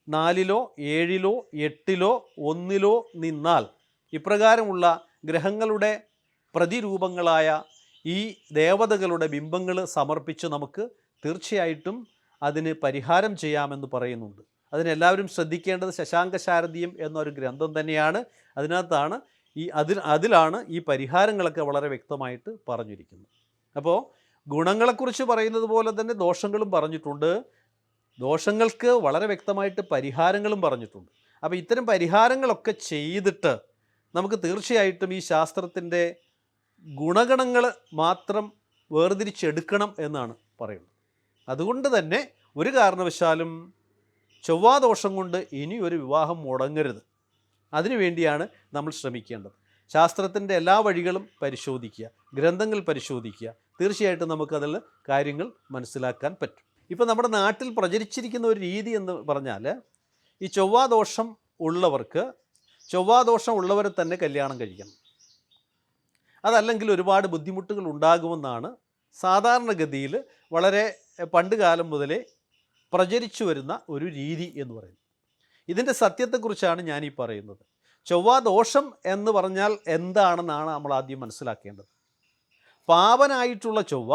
4ലോ 7ലോ 8ലോ 1ലോ നിന്നാൽ ഇപ്രകാരമുള്ള ഗ്രഹങ്ങളുടെ പ്രതിരൂപങ്ങളായ ഈ ദേവതകളുടെ ബിംബങ്ങൾ സമർപ്പിച്ച് നമുക്ക് തീർച്ചയായിട്ടും അതിന് പരിഹാരം ചെയ്യാമെന്ന് പറയുന്നുണ്ട്. അതിനെല്ലാവരും ശ്രദ്ധിക്കേണ്ടത് ശശാങ്ക ശാരദീയം എന്നൊരു ഗ്രന്ഥം തന്നെയാണ്. അതിനകത്താണ് അതിലാണ് ഈ പരിഹാരങ്ങളൊക്കെ വളരെ വ്യക്തമായിട്ട് പറഞ്ഞിരിക്കുന്നത്. അപ്പോൾ ഗുണങ്ങളെക്കുറിച്ച് പറയുന്നത് പോലെ തന്നെ ദോഷങ്ങളും പറഞ്ഞിട്ടുണ്ട്. ദോഷങ്ങൾക്ക് വളരെ വ്യക്തമായിട്ട് പരിഹാരങ്ങളും പറഞ്ഞിട്ടുണ്ട്. അപ്പോൾ ഇത്തരം പരിഹാരങ്ങളൊക്കെ ചെയ്തിട്ട് നമുക്ക് തീർച്ചയായിട്ടും ഈ ശാസ്ത്രത്തിൻ്റെ ഗുണഗണങ്ങൾ മാത്രം വേർതിരിച്ചെടുക്കണം എന്നാണ് പറയുന്നത്. അതുകൊണ്ട് തന്നെ ഒരു കാരണവശാലും ചൊവ്വാദോഷം കൊണ്ട് ഇനി ഒരു വിവാഹം മുടങ്ങരുത്. അതിനുവേണ്ടിയാണ് നമ്മൾ ശ്രമിക്കേണ്ടത്. ശാസ്ത്രത്തിൻ്റെ എല്ലാ വഴികളും പരിശോധിക്കുക, ഗ്രന്ഥങ്ങൾ പരിശോധിക്കുക. തീർച്ചയായിട്ടും നമുക്കതിൽ കാര്യങ്ങൾ മനസ്സിലാക്കാൻ പറ്റും. ഇപ്പോൾ നമ്മുടെ നാട്ടിൽ പ്രചരിച്ചിരിക്കുന്ന ഒരു രീതി എന്ന് പറഞ്ഞാൽ, ഈ ചൊവ്വാദോഷം ഉള്ളവരെ തന്നെ കല്യാണം കഴിക്കണം. അതല്ലെങ്കിൽ ഒരുപാട് ബുദ്ധിമുട്ടുകൾ ഉണ്ടാകുമെന്നാണ് സാധാരണഗതിയിൽ വളരെ പണ്ട് കാലം മുതലേ പ്രചരിച്ചു വരുന്ന ഒരു രീതി എന്ന് പറയുന്നത്. ഇതിൻ്റെ സത്യത്തെക്കുറിച്ചാണ് ഞാനീ പറയുന്നത്. ചൊവ്വാദോഷം എന്ന് പറഞ്ഞാൽ എന്താണെന്നാണ് നമ്മൾ ആദ്യം മനസ്സിലാക്കേണ്ടത്. പാവനായിട്ടുള്ള ചൊവ്വ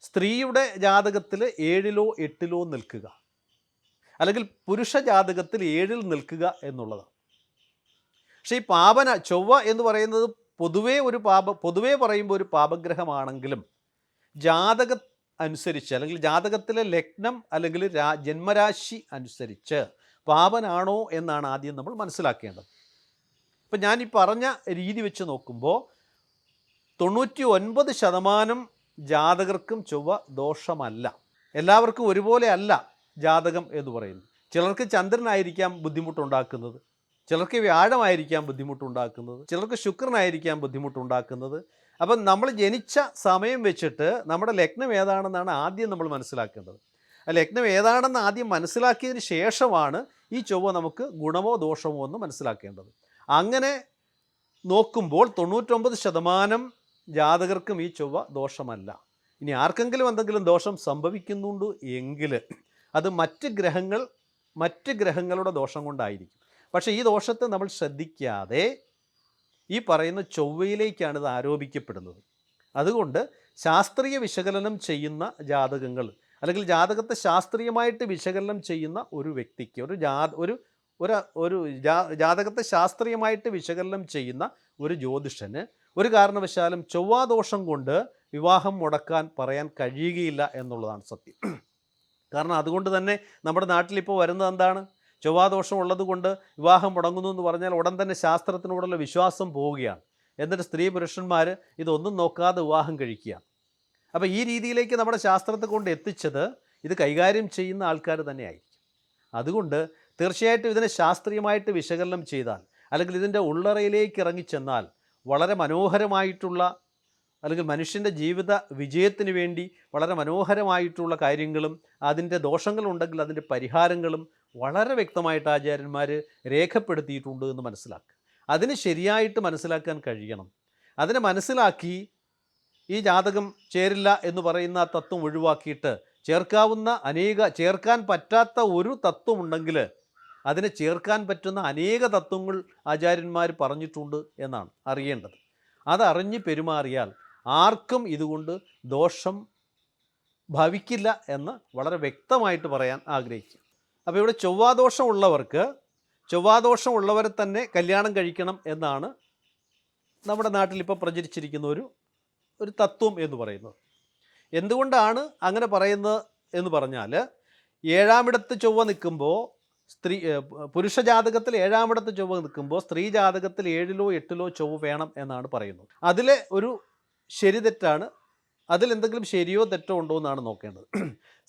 സ്ത്രീയുടെ ജാതകത്തിൽ 7-ലോ 8-ലോ നിൽക്കുക, അല്ലെങ്കിൽ പുരുഷ ജാതകത്തിൽ 7-ൽ നിൽക്കുക എന്നുള്ളതാണ്. പക്ഷേ ഈ ചൊവ്വ എന്ന് പറയുന്നത് പൊതുവേ പറയുമ്പോൾ ഒരു പാപഗ്രഹമാണെങ്കിലും ജാതക അനുസരിച്ച്, അല്ലെങ്കിൽ ജാതകത്തിലെ ലഗ്നം അല്ലെങ്കിൽ ജന്മരാശി അനുസരിച്ച് പാപനാണോ എന്നാണ് ആദ്യം നമ്മൾ മനസ്സിലാക്കേണ്ടത്. ഇപ്പം ഞാൻ ഈ പറഞ്ഞ രീതി വെച്ച് നോക്കുമ്പോൾ 99% ജാതകർക്കും ചൊവ്വ ദോഷമല്ല. എല്ലാവർക്കും ഒരുപോലെ അല്ല ജാതകം എന്ന് പറയുന്നത്. ചിലർക്ക് ചന്ദ്രനായിരിക്കാം ബുദ്ധിമുട്ടുണ്ടാക്കുന്നത്, ചിലർക്ക് വ്യാഴമായിരിക്കാം ബുദ്ധിമുട്ടുണ്ടാക്കുന്നത്, ചിലർക്ക് ശുക്രനായിരിക്കാം ബുദ്ധിമുട്ടുണ്ടാക്കുന്നത്. അപ്പം നമ്മൾ ജനിച്ച സമയം വെച്ചിട്ട് നമ്മുടെ ലഗ്നം ഏതാണെന്നാണ് ആദ്യം നമ്മൾ മനസ്സിലാക്കേണ്ടത്. ആ ലഗ്നം ഏതാണെന്ന് ആദ്യം മനസ്സിലാക്കിയതിന് ശേഷമാണ് ഈ ചൊവ്വ നമുക്ക് ഗുണമോ ദോഷമോ എന്ന് മനസ്സിലാക്കേണ്ടത്. അങ്ങനെ നോക്കുമ്പോൾ 99% ജാതകർക്കും ഈ ചൊവ്വ ദോഷമല്ല. ഇനി ആർക്കെങ്കിലും എന്തെങ്കിലും ദോഷം സംഭവിക്കുന്നുണ്ട് എങ്കിൽ അത് മറ്റ് ഗ്രഹങ്ങളുടെ ദോഷം കൊണ്ടായിരിക്കും. പക്ഷേ ഈ ദോഷത്തെ നമ്മൾ ശ്രദ്ധിക്കാതെ ഈ പറയുന്ന ചൊവ്വയിലേക്കാണ് ഇത് ആരോപിക്കപ്പെടുന്നത്. അതുകൊണ്ട് ശാസ്ത്രീയ വിശകലനം ചെയ്യുന്ന ജാതകങ്ങൾ, അല്ലെങ്കിൽ ജാതകത്തെ ശാസ്ത്രീയമായിട്ട് വിശകലനം ചെയ്യുന്ന ഒരു വ്യക്തിക്ക്, ജാതകത്തെ ശാസ്ത്രീയമായിട്ട് വിശകലനം ചെയ്യുന്ന ഒരു ജ്യോതിഷന് ഒരു കാരണവശാലും ചൊവ്വാദോഷം കൊണ്ട് വിവാഹം മുടക്കാൻ പറയാൻ കഴിയുകയില്ല എന്നുള്ളതാണ് സത്യം. കാരണം അതുകൊണ്ട് തന്നെ നമ്മുടെ നാട്ടിലിപ്പോൾ വരുന്നത് എന്താണ്? ചൊവ്വാദോഷം ഉള്ളത് കൊണ്ട് വിവാഹം മുടങ്ങുന്നു എന്ന് പറഞ്ഞാൽ ഉടൻ തന്നെ ശാസ്ത്രത്തിനോടുള്ള വിശ്വാസം പോവുകയാണ്. എന്നിട്ട് സ്ത്രീ പുരുഷന്മാർ ഇതൊന്നും നോക്കാതെ വിവാഹം കഴിക്കുകയാണ്. അപ്പോൾ ഈ രീതിയിലേക്ക് നമ്മുടെ ശാസ്ത്രത്തെ കൊണ്ട് എത്തിച്ചത് ഇത് കൈകാര്യം ചെയ്യുന്ന ആൾക്കാർ തന്നെയായിരിക്കും. അതുകൊണ്ട് തീർച്ചയായിട്ടും ഇതിനെ ശാസ്ത്രീയമായിട്ട് വിശകലനം ചെയ്താൽ, അല്ലെങ്കിൽ ഇതിൻ്റെ ഉള്ളറയിലേക്ക് ഇറങ്ങിച്ചെന്നാൽ വളരെ മനോഹരമായിട്ടുള്ള, അല്ലെങ്കിൽ മനുഷ്യൻ്റെ ജീവിത വിജയത്തിന് വേണ്ടി വളരെ മനോഹരമായിട്ടുള്ള കാര്യങ്ങളും അതിൻ്റെ ദോഷങ്ങളുണ്ടെങ്കിൽ അതിൻ്റെ പരിഹാരങ്ങളും വളരെ വ്യക്തമായിട്ട് ആചാര്യന്മാർ രേഖപ്പെടുത്തിയിട്ടുണ്ട് എന്ന് മനസ്സിലാക്കുക. അതിന് ശരിയായിട്ട് മനസ്സിലാക്കാൻ കഴിയണം. അതിനെ മനസ്സിലാക്കി ഈ ജാതകം ചേരില്ല എന്ന് പറയുന്ന തത്വം ഒഴിവാക്കിയിട്ട് ചേർക്കാൻ പറ്റാത്ത ഒരു തത്വം ഉണ്ടെങ്കിൽ അതിനെ ചേർക്കാൻ പറ്റുന്ന അനേക തത്വങ്ങൾ ആചാര്യന്മാർ പറഞ്ഞിട്ടുണ്ട് എന്നാണ് അറിയേണ്ടത്. അതറിഞ്ഞ് പെരുമാറിയാൽ ആർക്കും ഇതുകൊണ്ട് ദോഷം ഭവിക്കില്ല എന്ന് വളരെ വ്യക്തമായിട്ട് പറയാൻ ആഗ്രഹിക്കുക. അപ്പോൾ ഇവിടെ ചൊവ്വാദോഷം ഉള്ളവരെ തന്നെ കല്യാണം കഴിക്കണം എന്നാണ് നമ്മുടെ നാട്ടിൽ ഇപ്പോൾ പ്രചരിച്ചിരിക്കുന്ന ഒരു തത്വം എന്ന് പറയുന്നത്. എന്തുകൊണ്ടാണ് അങ്ങനെ പറയുന്നത് എന്ന് പറഞ്ഞാൽ, 7-ാമിടത്ത് ചൊവ്വ നിൽക്കുമ്പോൾ പുരുഷ ജാതകത്തിൽ 7-ാമിടത്ത് ചൊവ്വ നിൽക്കുമ്പോൾ സ്ത്രീ ജാതകത്തിൽ 7-ലോ 8-ലോ ചൊവ്വ വേണം എന്നാണ് പറയുന്നത്. അതിലെ ഒരു ശരി തെറ്റാണ്, അതിലെന്തെങ്കിലും ശരിയോ തെറ്റോ ഉണ്ടോ എന്നാണ് നോക്കേണ്ടത്.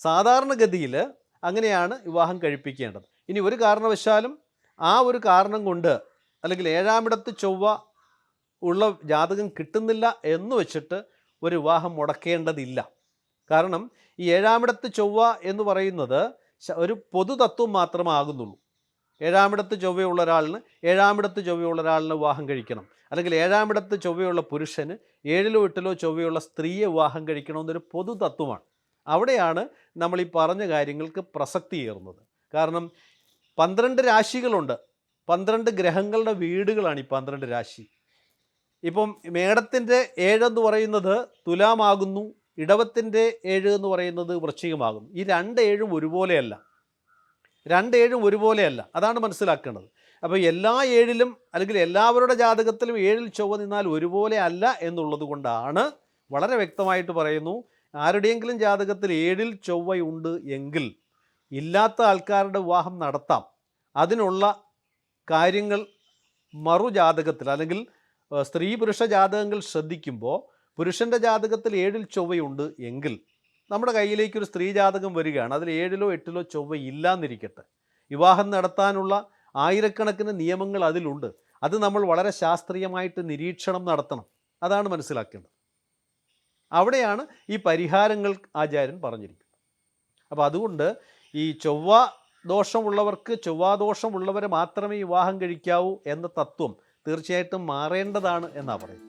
സാധാരണഗതിയിൽ അങ്ങനെയാണ് വിവാഹം കഴിപ്പിക്കേണ്ടത്. ഇനി ഒരു കാരണവശാലും ആ ഒരു കാരണം കൊണ്ട്, അല്ലെങ്കിൽ 7-ാമിടത്ത് ചൊവ്വ ഉള്ള ജാതകം കിട്ടുന്നില്ല എന്ന് വെച്ചിട്ട് ഒരു വിവാഹം മുടക്കേണ്ടതില്ല. കാരണം ഈ 7-ാമിടത്ത് ചൊവ്വ എന്ന് പറയുന്നത് ഒരു പൊതുതത്വം മാത്രമാകുന്നുള്ളൂ. 7-ാമിടത്ത് ചൊവ്വയുള്ള ഒരാളിന് വിവാഹം കഴിക്കണം, അല്ലെങ്കിൽ 7-ാമിടത്ത് ചൊവ്വയുള്ള പുരുഷന് 7-ലോ 8-ലോ ചൊവ്വയുള്ള സ്ത്രീയെ വിവാഹം കഴിക്കണമെന്നൊരു പൊതുതത്വമാണ്. അവിടെയാണ് നമ്മൾ ഈ പറഞ്ഞ കാര്യങ്ങൾക്ക് പ്രസക്തി ഏറുന്നത്. കാരണം 12 രാശികളുണ്ട്, 12 ഗ്രഹങ്ങളുടെ വീടുകളാണ് ഈ 12 രാശി. ഇപ്പം മേടത്തിൻ്റെ 7 എന്ന് പറയുന്നത് തുലാമാകുന്നു, ഇടവത്തിൻ്റെ 7 എന്ന് പറയുന്നത് വൃശ്ചികമാകുന്നു. ഈ 2 7-ഉം ഒരുപോലെയല്ല, അതാണ് മനസ്സിലാക്കേണ്ടത്. അപ്പോൾ എല്ലാ 7-ലും, അല്ലെങ്കിൽ എല്ലാവരുടെ ജാതകത്തിലും 7-ൽ ചൊവ്വ നിന്നാൽ ഒരുപോലെ അല്ല എന്നുള്ളത് കൊണ്ടാണ് വളരെ വ്യക്തമായിട്ട് പറയുന്നു, ആരുടെയെങ്കിലും ജാതകത്തിൽ 7-ൽ ചൊവ്വയുണ്ട് എങ്കിൽ ഇല്ലാത്ത ആൾക്കാരുടെ വിവാഹം നടത്താം. അതിനുള്ള കാര്യങ്ങൾ മറുജാതകത്തിൽ അല്ലെങ്കിൽ സ്ത്രീ പുരുഷ ജാതകങ്ങൾ ശ്രദ്ധിക്കുമ്പോൾ പുരുഷൻ്റെ ജാതകത്തിൽ 7-ൽ ചൊവ്വയുണ്ട് എങ്കിൽ നമ്മുടെ കയ്യിലേക്കൊരു സ്ത്രീ ജാതകം വരികയാണ്, അതിൽ 7-ലോ 8-ലോ ചൊവ്വ ഇല്ലാന്നിരിക്കട്ടെ, വിവാഹം നടത്താനുള്ള ആയിരക്കണക്കിന് നിയമങ്ങൾ അതിലുണ്ട്. അത് നമ്മൾ വളരെ ശാസ്ത്രീയമായിട്ട് നിരീക്ഷണം നടത്തണം. അതാണ് മനസ്സിലാക്കേണ്ടത്. അവിടെയാണ് ഈ പരിഹാരങ്ങൾ ആചാര്യൻ പറഞ്ഞിരിക്കുന്നത്. അപ്പോൾ അതുകൊണ്ട് ഈ ചൊവ്വ ദോഷമുള്ളവർക്ക് ചൊവ്വാദോഷമുള്ളവരെ മാത്രമേ വിവാഹം കഴിക്കാവൂ എന്ന തത്വം തീർച്ചയായിട്ടും മാറേണ്ടതാണ് എന്നാണ് പറയുന്നത്.